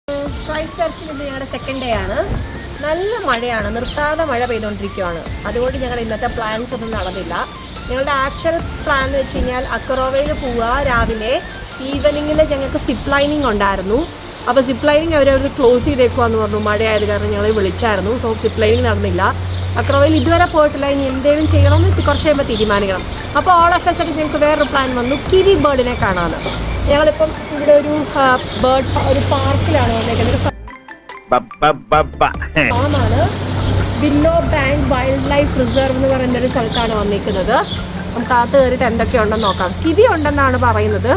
Christ ചർച്ചിൽ ഇന്ന് ഞങ്ങളുടെ second day ആണ്. നല്ല മഴയാണ്, നിർത്താതെ മഴ പെയ്തുകൊണ്ടിരിക്കുകയാണ്. അതുകൊണ്ട് ഞങ്ങൾ ഇന്നത്തെ പ്ലാൻസ് ഒന്നും നടന്നില്ല. ഞങ്ങളുടെ ആക്ച്വൽ പ്ലാൻ എന്ന് വെച്ച് കഴിഞ്ഞാൽ അക്രോവയിൽ പോവുക. രാവിലെ ഈവനിങ്ങിൽ ഞങ്ങൾക്ക് സിപ്പ് ലൈനിങ് ഉണ്ടായിരുന്നു. അപ്പോൾ സിപ്പ് ലൈനിങ് അവരത് ക്ലോസ് ചെയ്തേക്കുവാന്ന് പറഞ്ഞു, മഴയായത് കാരണം ഞങ്ങൾ വിളിച്ചായിരുന്നു. സോ സിപ്പ് ലൈനിങ് നടന്നില്ല. അക്രോവയിൽ ഇതുവരെ പോയിട്ടില്ല. ഇനി എന്തെങ്കിലും ചെയ്യണമെന്ന് കുറച്ച് കഴിയുമ്പോൾ തീരുമാനിക്കണം. അപ്പോൾ ഓൾ ഓഫ് എ സഡൻ ഞങ്ങൾക്ക് വേറൊരു പ്ലാൻ വന്നു, കിവി ബേർഡിനെ കാണാമെന്ന്. ഞങ്ങളിപ്പം ഇവിടെ ഒരു പാർക്കിലാണ് വന്നേക്കുന്നത്. ഫാമാണ്, Willow Bank Wildlife Reserve എന്ന് പറയുന്ന ഒരു സ്ഥലത്താണ് വന്നിരിക്കുന്നത്. നമുക്ക് അകത്ത് കയറിയിട്ട് എന്തൊക്കെയുണ്ടെന്ന് നോക്കാം. കിവി ഉണ്ടെന്നാണ് പറയുന്നത്,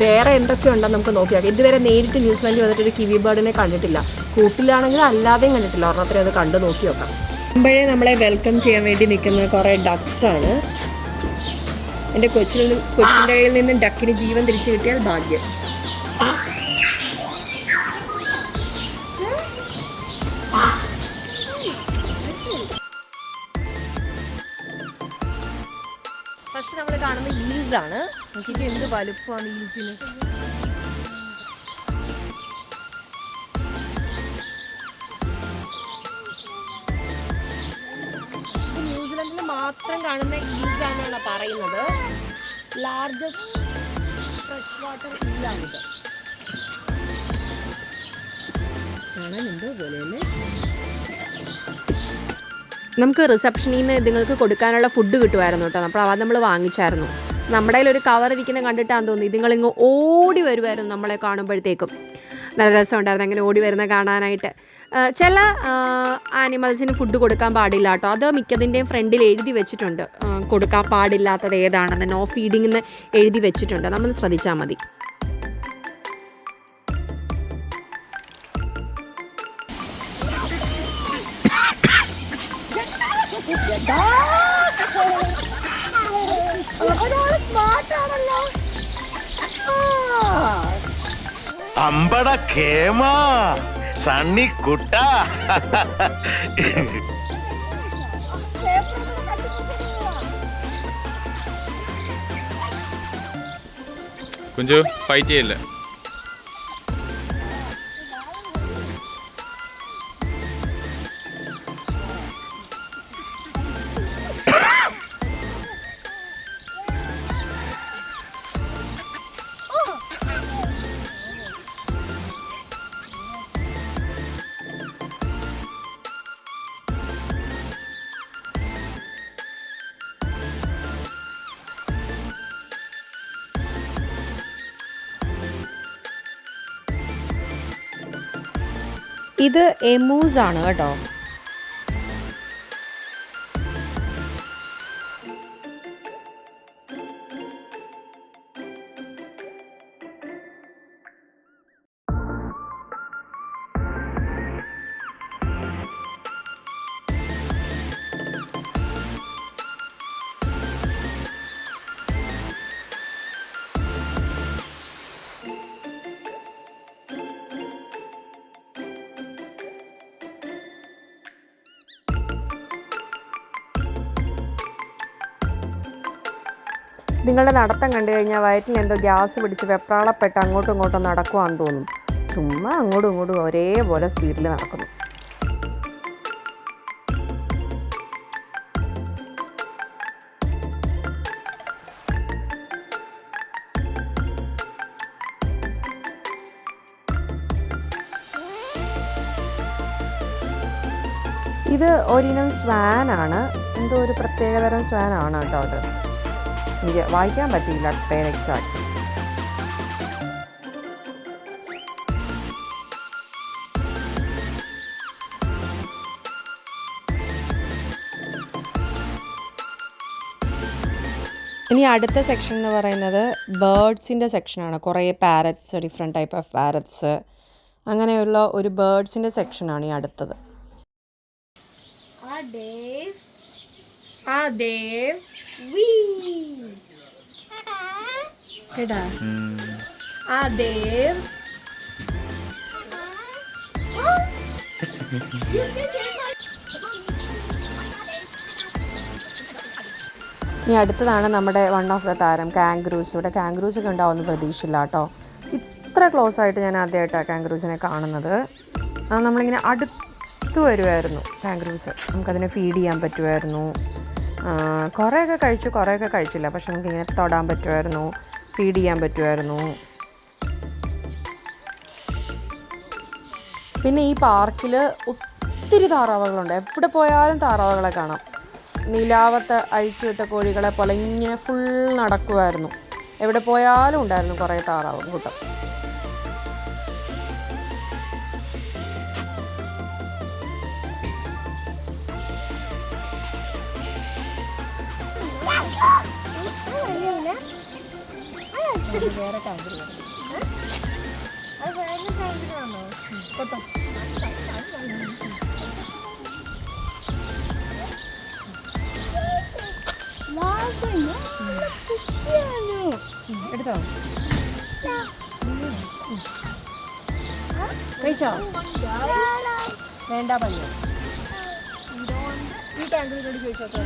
വേറെ എന്തൊക്കെയുണ്ടെന്ന് നമുക്ക് നോക്കിയാൽ. ഇതുവരെ നേരിട്ട് ന്യൂസിലാൻഡിൽ വന്നിട്ടൊരു കിവി ബേർഡിനെ കണ്ടിട്ടില്ല. കൂട്ടിലാണെങ്കിൽ അല്ലാതെയും കണ്ടിട്ടില്ല. ഒരെണ്ണത്തിന് അത് കണ്ടു നോക്കി നോക്കാം. മുമ്പഴേ നമ്മളെ വെൽക്കം ചെയ്യാൻ വേണ്ടി നിൽക്കുന്ന കുറേ ഡക്സാണ്. എൻ്റെ കൊച്ചിൻ്റെ കയ്യിൽ നിന്ന് ഡക്കിന് ജീവൻ തിരിച്ചു കിട്ടിയാൽ ഭാഗ്യം. ഫസ്റ്റ് നമ്മൾ കാണുന്നത് ഈൽസ് ആണ്. നോക്കിയിട്ട് എന്ത് വലുപ്പമാണ് ഈൽസിന്. ന്യൂസിലൻഡിൽ മാത്രം കാണുന്ന ഈൽസ് ആണെന്നാണ് പറയുന്നത്. ലാർജസ്റ്റ് ഫ്രഷ് വാട്ടർ ഈലാണിത്. കാണാനുണ്ട് പോലെ തന്നെ. നമുക്ക് റിസപ്ഷനിൽ നിന്ന് ഇതുങ്ങൾക്ക് കൊടുക്കാനുള്ള ഫുഡ് കിട്ടുമായിരുന്നു കേട്ടോ. അപ്പോൾ അത് നമ്മൾ വാങ്ങിച്ചായിരുന്നു. നമ്മുടെ കയ്യിൽ ഒരു കവർ ഇരിക്കുന്ന കണ്ടിട്ടാന്ന് തോന്നി ഇതുങ്ങളിങ്ങ് ഓടി വരുമായിരുന്നു നമ്മളെ കാണുമ്പോഴത്തേക്കും. നല്ല രസമുണ്ടായിരുന്നു അങ്ങനെ ഓടി വരുന്ന കാണാനായിട്ട്. ചില ആനിമൽസിന് ഫുഡ് കൊടുക്കാൻ പാടില്ല കേട്ടോ. അത് മിക്കതിൻ്റെയും ഫ്രണ്ടിൽ എഴുതി വെച്ചിട്ടുണ്ട്, കൊടുക്കാൻ പാടില്ലാത്തത് ഏതാണെന്ന്. നോ ഫീഡിംഗ് എന്ന് എഴുതി വെച്ചിട്ടുണ്ട്, നമ്മൾ ശ്രദ്ധിച്ചാൽ മതി. അമ്പട കേമാ സണ്ണി കുട്ട. കുഞ്ചു ഫൈറ്റ് ചെയ്യില്ല. ഇത് എമൂസ് ആണ് കേട്ടോ. നിങ്ങളുടെ നടത്തം കണ്ടു കഴിഞ്ഞാൽ വയറ്റിൽ എന്തോ ഗ്യാസ് പിടിച്ച് വെപ്രാളപ്പെട്ട് അങ്ങോട്ടും ഇങ്ങോട്ടും നടക്കുവാന്ന് തോന്നും. ചുമ്മാ അങ്ങോട്ടും ഇങ്ങോട്ടും ഒരേപോലെ സ്പീഡിൽ നടക്കുന്നു. ഇത് ഒരിനം സ്വാനാണ്, എന്തോ ഒരു പ്രത്യേകതരം സ്വാനാണ് കേട്ടോ. അത് എനിക്ക് വായിക്കാൻ പറ്റിയില്ല പേര് എക്സാക്ട്. ഇനി അടുത്ത സെക്ഷൻ എന്ന് പറയുന്നത് ബേർഡ്സിൻ്റെ സെക്ഷനാണ്. കുറേ parrots, different type of parrots, അങ്ങനെയുള്ള ഒരു ബേർഡ്സിൻ്റെ സെക്ഷനാണ് ഈ അടുത്തത്. ഇനി അടുത്തതാണ് നമ്മുടെ വൺ ഓഫ് ദ താരം കാംഗ്രൂസ്. ഇവിടെ കാംഗ്രൂസ് ഒക്കെ ഉണ്ടാവുമെന്ന് പ്രതീക്ഷയില്ല കേട്ടോ. ഇത്ര ക്ലോസ് ആയിട്ട് ഞാൻ ആദ്യമായിട്ടാണ് കാംഗറൂസിനെ കാണുന്നത്. നമ്മളിങ്ങനെ അടുത്ത് വരുമായിരുന്നു കാംഗറൂസ്. നമുക്കതിനെ ഫീഡ് ചെയ്യാൻ പറ്റുമായിരുന്നു. കുറേയൊക്കെ കഴിച്ചു, കുറേയൊക്കെ കഴിച്ചില്ല. പക്ഷെ നമുക്കിങ്ങനെ തൊടാൻ പറ്റുമായിരുന്നു, ഫീഡ് ചെയ്യാൻ പറ്റുമായിരുന്നു. പിന്നെ ഈ പാർക്കിൽ ഒത്തിരി താറാവുകളുണ്ട്. എവിടെ പോയാലും താറാവുകളെ കാണാം. നിലാവത്ത് അഴിച്ചുവിട്ട കോഴികളെ പോലെ ഇങ്ങനെ ഫുൾ നടക്കുമായിരുന്നു. എവിടെ പോയാലും ഉണ്ടായിരുന്നു കുറേ താറാവ് കൂട്ടം. എടുത്തോ? കഴിച്ചോ? വേണ്ട പറഞ്ഞു. ഈ കാംഗറൂസിനോട് ചോദിച്ചോക്കെ.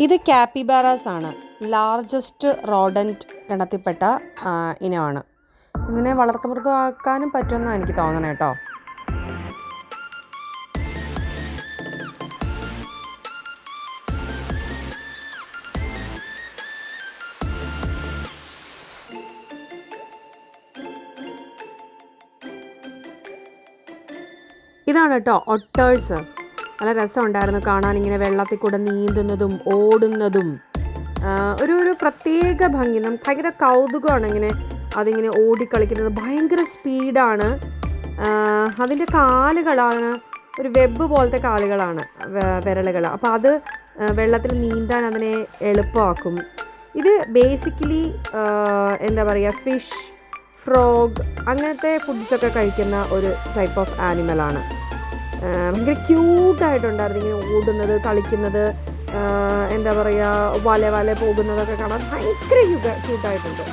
ഇത് കാപ്പിബാറാസ് ആണ്. ലാർജസ്റ്റ് റോഡൻറ്റ് ഗണത്തിൽപ്പെട്ട ഇനമാണ്. ഇതിനെ വളർത്തുമൃഗമാക്കാനും പറ്റുമെന്നാണ് എനിക്ക് തോന്നണം കേട്ടോ. ഇതാണ് കേട്ടോ ഒട്ടേഴ്സ്. നല്ല രസമുണ്ടായിരുന്നു കാണാൻ. ഇങ്ങനെ വെള്ളത്തിൽ കൂടെ നീന്തുന്നതും ഓടുന്നതും ഒരു പ്രത്യേക ഭംഗി. നമുക്ക് ഭയങ്കര കൗതുകമാണ് ഇങ്ങനെ അതിങ്ങനെ ഓടിക്കളിക്കുന്നത്. ഭയങ്കര സ്പീഡാണ്. അതിൻ്റെ കാലുകളാണ് ഒരു വെബ് പോലത്തെ കാലുകളാണ്, വിരലുകൾ. അപ്പോൾ അത് വെള്ളത്തിൽ നീന്താൻ അതിനെ എളുപ്പമാക്കും. ഇത് ബേസിക്കലി എന്താ പറയുക, ഫിഷ്, ഫ്രോഗ് അങ്ങനത്തെ ഫുഡ്സൊക്കെ കഴിക്കുന്ന ഒരു ടൈപ്പ് ഓഫ് ആനിമലാണ്. ഭയങ്കര ക്യൂട്ടായിട്ടുണ്ടായിരുന്നു ഇങ്ങനെ ഓടുന്നത്, കളിക്കുന്നത്, എന്താ പറയുക, വല പോകുന്നതൊക്കെ കാണാൻ ഭയങ്കര ക്യൂട്ടായിട്ടുണ്ട്.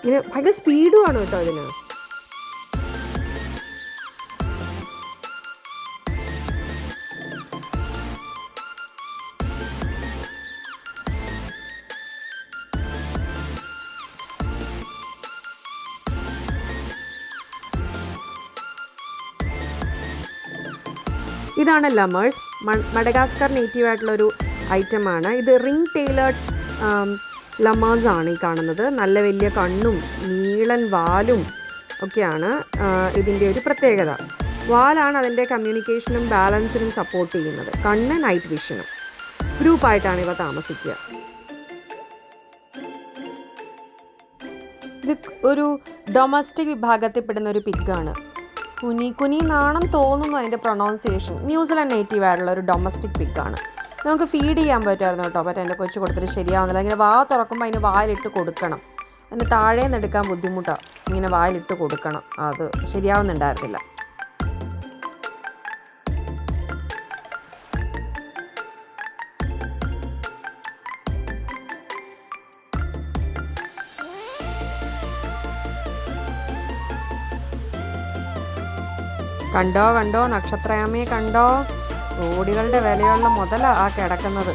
ഇങ്ങനെ ഭയങ്കര സ്പീഡുമാണ് കേട്ടോ അതിന്. ഇതാണ് ലമേഴ്സ്. മഡഗാസ്കർ നേറ്റീവ് ആയിട്ടുള്ളൊരു ഐറ്റമാണ്. ഇത് റിംഗ് ടൈലേർഡ് ലമേഴ്സ് ആണ് ഈ കാണുന്നത്. നല്ല വലിയ കണ്ണും നീളൻ വാലും ഒക്കെയാണ് ഇതിൻ്റെ ഒരു പ്രത്യേകത. വാലാണ് അതിൻ്റെ കമ്മ്യൂണിക്കേഷനും ബാലൻസിനും സപ്പോർട്ട് ചെയ്യുന്നത്. കണ്ണ് നൈറ്റ് വിഷനും. ഗ്രൂപ്പായിട്ടാണ് ഇവ താമസിക്കുക. ഇത് ഒരു ഡൊമസ്റ്റിക് വിഭാഗത്തിൽപ്പെടുന്ന ഒരു പിഗ്ഗാണ്. കുനി എന്നാണെന്ന് തോന്നുന്നു അതിൻ്റെ പ്രൊണൗൺസിയേഷൻ. ന്യൂസിലാൻഡ് നേറ്റീവ് ആയിട്ടുള്ള ഒരു ഡൊമസ്റ്റിക് പിഗ്ഗാണ്. നമുക്ക് ഫീഡ് ചെയ്യാൻ പറ്റുമായിരുന്നു കേട്ടോ. പക്ഷേ എൻ്റെ കൊച്ചു കൊടുത്തിട്ട് ശരിയാവുന്നില്ല. ഇങ്ങനെ വാ തുറക്കുമ്പോൾ അതിന് വായിലിട്ട് കൊടുക്കണം. അതിന് താഴെ നിന്ന് എടുക്കാൻ ബുദ്ധിമുട്ടാണ്. ഇങ്ങനെ വായിലിട്ട് കൊടുക്കണം. അത് ശരിയാവുന്നുണ്ടായിരുന്നില്ല. കണ്ടോ നക്ഷത്രയാമയെ കണ്ടോ? കോടികളുടെ വിലയുള്ള മുതലാണ് ആ കിടക്കുന്നത്.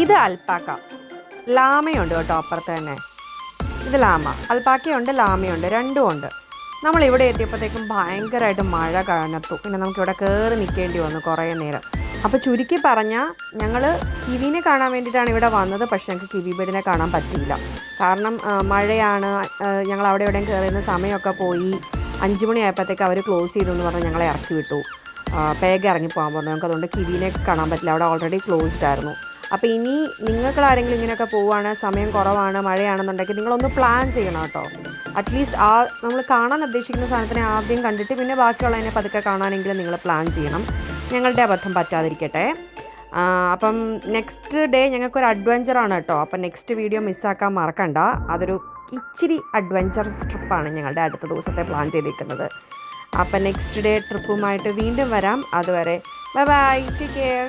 ഇത് അൽപ്പാക്ക. ലാമയുണ്ട് കേട്ടോ അപ്പുറത്ത് തന്നെ. ഇത് ലാമ. അൽപ്പാക്കയുണ്ട്, ലാമയുണ്ട്, രണ്ടും ഉണ്ട്. നമ്മളിവിടെ എത്തിയപ്പോഴത്തേക്കും ഭയങ്കരമായിട്ട് മഴ കനത്തു. പിന്നെ നമുക്കിവിടെ കയറി നിൽക്കേണ്ടി വന്നു കുറേ നേരം. അപ്പോൾ ചുരുക്കി പറഞ്ഞാൽ ഞങ്ങൾ കിവിനെ കാണാൻ വേണ്ടിയിട്ടാണ് ഇവിടെ വന്നത്. പക്ഷേ ഞങ്ങൾക്ക് കിവി ബേഡിനെ കാണാൻ പറ്റിയില്ല. കാരണം മഴയാണ്. ഞങ്ങൾ അവിടെ എവിടെയും കയറുന്ന സമയമൊക്കെ പോയി. 5 മണിയായപ്പോഴത്തേക്ക് അവർ ക്ലോസ് ചെയ്തു എന്ന് പറഞ്ഞാൽ ഞങ്ങളെ ഇറക്കി വിട്ടു. വേഗം ഇറങ്ങിപ്പോകാൻ പറഞ്ഞു. നമുക്ക് അതുകൊണ്ട് കിവിനെ കാണാൻ പറ്റില്ല. അവിടെ ഓൾറെഡി ക്ലോസ്ഡ് ആയിരുന്നു. അപ്പോൾ ഇനി നിങ്ങൾക്ക് ആരെങ്കിലും ഇങ്ങനെയൊക്കെ പോവുകയാണ്, സമയം കുറവാണ്, മഴയാണെന്നുണ്ടെങ്കിൽ നിങ്ങളൊന്ന് പ്ലാൻ ചെയ്യണം കേട്ടോ. അറ്റ്ലീസ്റ്റ് നമ്മൾ കാണാൻ ഉദ്ദേശിക്കുന്ന സാധനത്തിനെ ആദ്യം കണ്ടിട്ട് പിന്നെ ബാക്കിയുള്ളതിനെ പതുക്കെ കാണാനെങ്കിലും നിങ്ങൾ പ്ലാൻ ചെയ്യണം. ഞങ്ങളുടെ അബദ്ധം പറ്റാതിരിക്കട്ടെ. അപ്പം നെക്സ്റ്റ് ഡേ ഞങ്ങൾക്കൊരു അഡ്വഞ്ചറാണ് കേട്ടോ. അപ്പം നെക്സ്റ്റ് വീഡിയോ മിസ്സാക്കാൻ മറക്കണ്ട. അതൊരു ഇച്ചിരി അഡ്വഞ്ചറസ് ട്രിപ്പാണ് ഞങ്ങളുടെ അടുത്ത ദിവസത്തെ പ്ലാൻ ചെയ്തിരിക്കുന്നത്. അപ്പം നെക്സ്റ്റ് ഡേ ട്രിപ്പുമായിട്ട് വീണ്ടും വരാം. അതുവരെ ബൈ ബൈ, ടേക്ക് കെയർ.